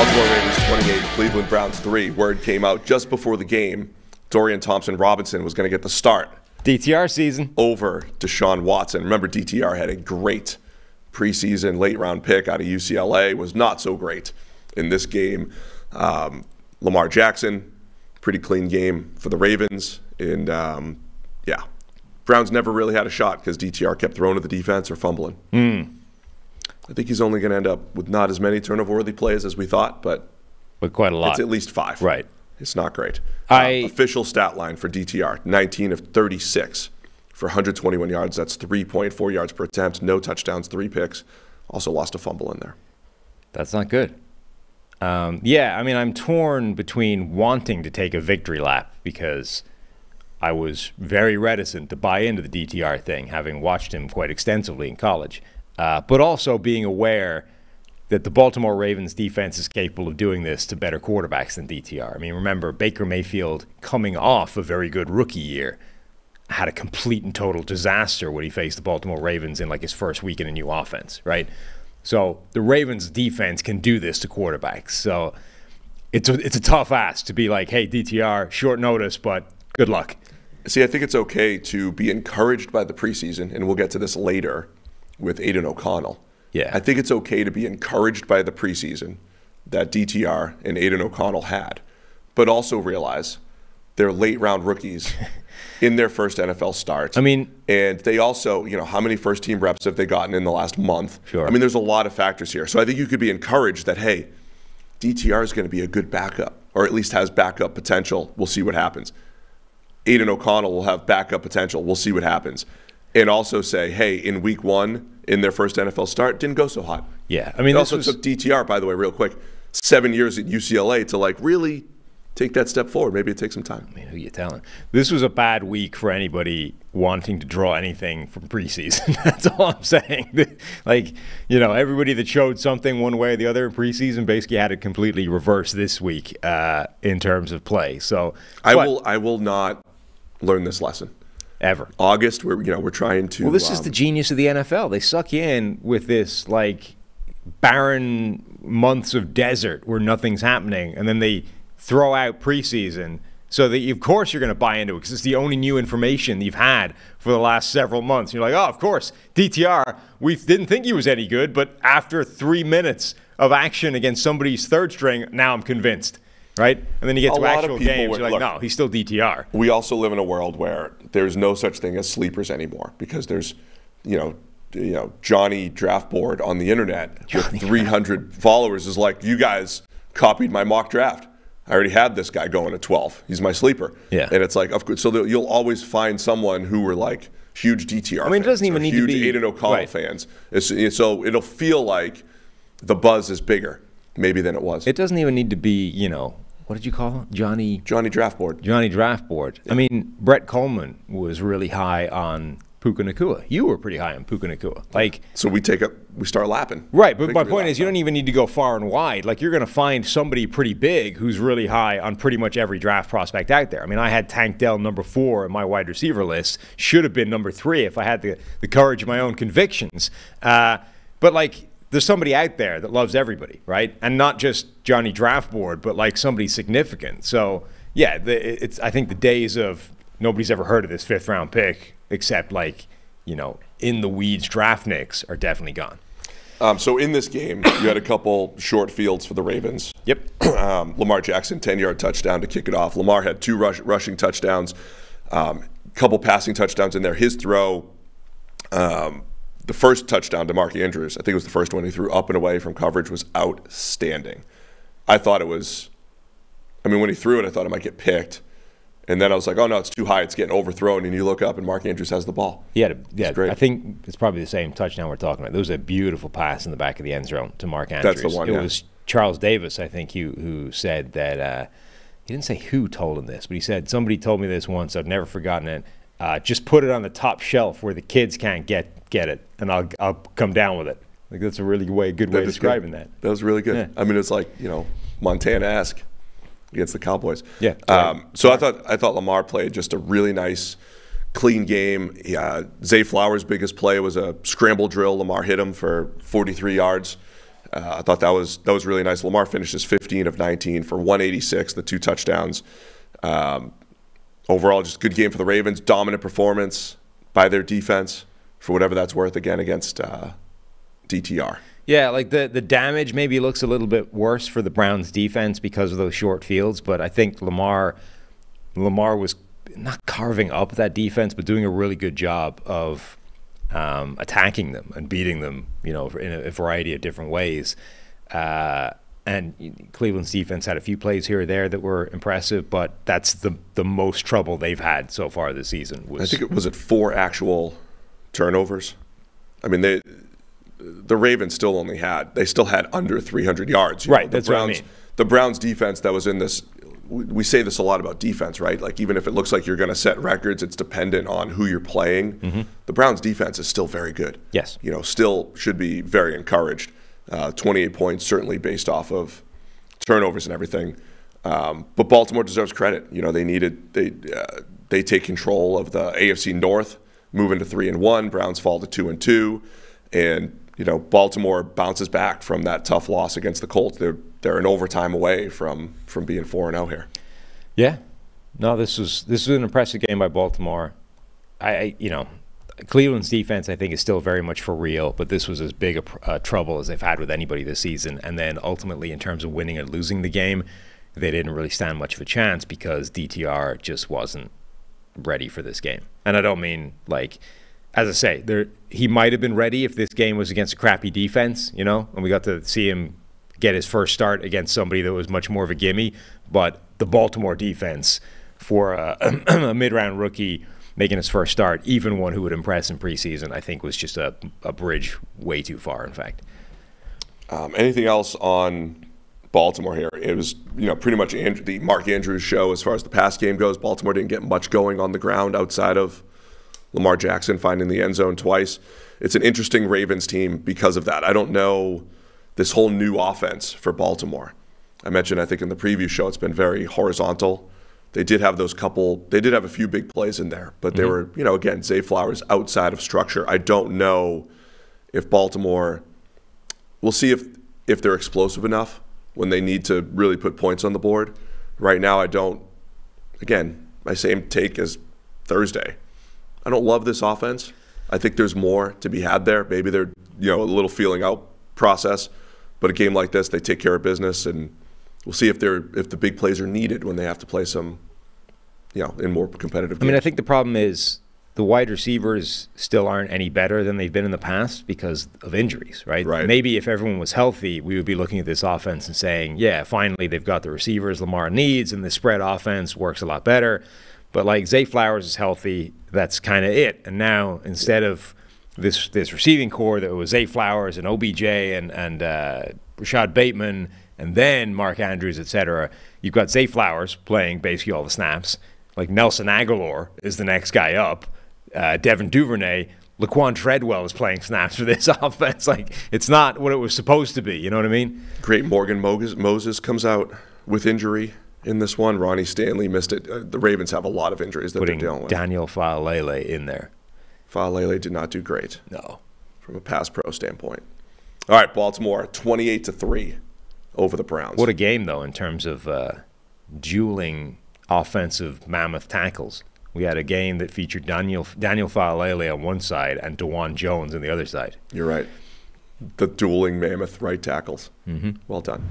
Baltimore Ravens 28, Cleveland Browns 3. Word came out just before the game. Dorian Thompson-Robinson was going to get the start. DTR season. Over Deshaun Watson. Remember, DTR had a great preseason late-round pick out of UCLA. Was not so great in this game. Lamar Jackson, pretty clean game for the Ravens. And, yeah, Browns never really had a shot because DTR kept throwing to the defense or fumbling. I think he's only going to end up with not as many turnover-worthy plays as we thought, but quite a lot. It's at least 5. Right. It's not great. Official stat line for DTR, 19 of 36 for 121 yards. That's 3.4 yards per attempt. No touchdowns, 3 picks. Also lost a fumble in there. That's not good. Yeah, I mean, I'm torn between wanting to take a victory lap because I was very reticent to buy into the DTR thing, having watched him quite extensively in college. But also being aware that the Baltimore Ravens defense is capable of doing this to better quarterbacks than DTR. I mean, remember, Baker Mayfield, coming off a very good rookie year, had a complete and total disaster when he faced the Baltimore Ravens in like his first week in a new offense, right? So the Ravens defense can do this to quarterbacks. So it's a tough ask to be like, hey, DTR, short notice, but good luck. See, I think it's okay to be encouraged by the preseason, and we'll get to this later with Aiden O'Connell. Yeah. I think it's okay to be encouraged by the preseason that DTR and Aiden O'Connell had, but also realize they're late-round rookies in their first NFL start. I mean, and they also, how many first-team reps have they gotten in the last month? Sure. I mean, there's a lot of factors here. So I think you could be encouraged that, hey, DTR is going to be a good backup, or at least has backup potential. We'll see what happens. Aiden O'Connell will have backup potential. We'll see what happens. And also say, hey, in week 1, in their first NFL start, didn't go so hot. Yeah, I mean, it also took DTR, by the way, real quick, 7 years at UCLA to really take that step forward. Maybe it takes some time. I mean, who you telling? This was a bad week for anybody wanting to draw anything from preseason. That's all I'm saying. Everybody that showed something one way or the other in preseason basically had it completely reversed this week in terms of play. So I will not learn this lesson. Ever. August, we're trying to. Well, this is the genius of the NFL. They suck you in with this barren months of desert where nothing's happening, and then they throw out preseason so that of course you're going to buy into it because it's the only new information you've had for the last several months. You're like, oh, of course, DTR. We didn't think he was any good, but after 3 minutes of action against somebody's third string, now I'm convinced. Right? And then you get to actual games, you're like, no, he's still DTR. We also live in a world where there's no such thing as sleepers anymore because there's, Johnny Draft Board on the internet with 300 followers is like, you guys copied my mock draft. I already had this guy going at 12. He's my sleeper. Yeah. And it's like, of course, so you'll always find someone who were like huge DTR fans. It doesn't even need to be huge Aiden O'Connell fans. So it'll feel like the buzz is bigger maybe than it was. It doesn't even need to be, what did you call him? Johnny Draft Board. Johnny Draft Board. Yeah. I mean, Brett Coleman was really high on Puka Nacua. You were pretty high on Puka Nacua. So we start lapping. Right, but my point is you don't even need to go far and wide. You're going to find somebody pretty big who's really high on pretty much every draft prospect out there. I mean, I had Tank Dell number 4 in my wide receiver list. Should have been number 3 if I had the courage of my own convictions. There's somebody out there that loves everybody, right? And not just Johnny Draft Board, but somebody significant. So, yeah, I think the days of nobody's ever heard of this 5th-round pick except in the weeds draftniks are definitely gone. So in this game, you had a couple short fields for the Ravens. Yep. Lamar Jackson, 10-yard touchdown to kick it off. Lamar had 2 rushing touchdowns, couple passing touchdowns in there. His throw, the first touchdown to Mark Andrews, I think it was the first one he threw up and away from coverage, was outstanding. I thought it was, when he threw it, I thought it might get picked. And then I was like, oh, no, it's too high. It's getting overthrown. And you look up, and Mark Andrews has the ball. Yeah, I think it's probably the same touchdown we're talking about. There was a beautiful pass in the back of the end zone to Mark Andrews. That's the one, It was Charles Davis, I think, who said that he didn't say who told him this, but he said, somebody told me this once. I've never forgotten it. Just put it on the top shelf where the kids can't get it, and I'll come down with it. That's a really good way of describing that. That was really good. Yeah. It's like, Montana-esque against the Cowboys. Yeah. So I thought Lamar played just a really nice, clean game. Zay Flowers' biggest play was a scramble drill. Lamar hit him for 43 yards. I thought that was really nice. Lamar finishes 15 of 19 for 186, the 2 touchdowns. Overall, just good game for the Ravens. Dominant performance by their defense, for whatever that's worth, again against DTR. Yeah, like the damage maybe looks a little bit worse for the Browns defense because of those short fields, but I think Lamar was not carving up that defense, but doing a really good job of attacking them and beating them, in a variety of different ways. And Cleveland's defense had a few plays here or there that were impressive, but that's the most trouble they've had so far this season. I think it was 4 actual turnovers. I mean, the Ravens still had under 300 yards. Right, that's what I mean. The Browns defense that was in this, we say this a lot about defense, right? Like, even if it looks like you're going to set records, it's dependent on who you're playing. Mm-hmm. The Browns defense is still very good. Yes. Still should be very encouraged. 28 points, certainly based off of turnovers and everything. But Baltimore deserves credit. They take control of the AFC North, move into 3-1. Browns fall to 2-2, and Baltimore bounces back from that tough loss against the Colts. They're an overtime away from being 4-0 here. Yeah, no, this was an impressive game by Baltimore. Cleveland's defense, I think, is still very much for real, but this was as big a trouble as they've had with anybody this season. And then ultimately, in terms of winning or losing the game, they didn't really stand much of a chance because DTR just wasn't ready for this game. And I don't mean, as I say, he might have been ready if this game was against a crappy defense, and we got to see him get his first start against somebody that was much more of a gimme. But the Baltimore defense, for a mid-round rookie making his first start, even one who would impress in preseason, I think was just a bridge way too far, in fact. Anything else on Baltimore here? It was, pretty much the Mark Andrews show as far as the pass game goes. Baltimore didn't get much going on the ground outside of Lamar Jackson finding the end zone twice. It's an interesting Ravens team because of that. I don't know this whole new offense for Baltimore. I mentioned, I think, in the preview show, it's been very horizontal. They did have a few big plays in there, but they were, again, Zay Flowers outside of structure. I don't know if Baltimore, we'll see if they're explosive enough when they need to really put points on the board. Right now, my same take as Thursday. I don't love this offense. I think there's more to be had there. Maybe they're, a little feeling out process, but a game like this, they take care of business, and we'll see if the big plays are needed when they have to play some, in more competitive games. I mean, I think the problem is the wide receivers still aren't any better than they've been in the past because of injuries, right? Right. Maybe if everyone was healthy, we would be looking at this offense and saying, yeah, finally they've got the receivers Lamar needs, and the spread offense works a lot better. But Zay Flowers is healthy, that's kind of it. And now instead of this receiving core that was Zay Flowers and OBJ and Rashad Bateman and then Mark Andrews, etc., you've got Zay Flowers playing basically all the snaps. Nelson Aguilar is the next guy up. Devin Duvernay, Laquan Treadwell is playing snaps for this offense. It's not what it was supposed to be. You know what I mean? Great Morgan Moses comes out with injury in this one. Ronnie Stanley missed it. The Ravens have a lot of injuries that they're dealing with. Daniel Faalele in there. Faalele did not do great. No. From a pass pro standpoint. All right, Baltimore, 28-3 over the Browns. What a game, though, in terms of dueling offensive mammoth tackles. We had a game that featured Daniel Faalele on one side and DeJuan Jones on the other side. You're right. The dueling mammoth right tackles. Mm-hmm. Well done.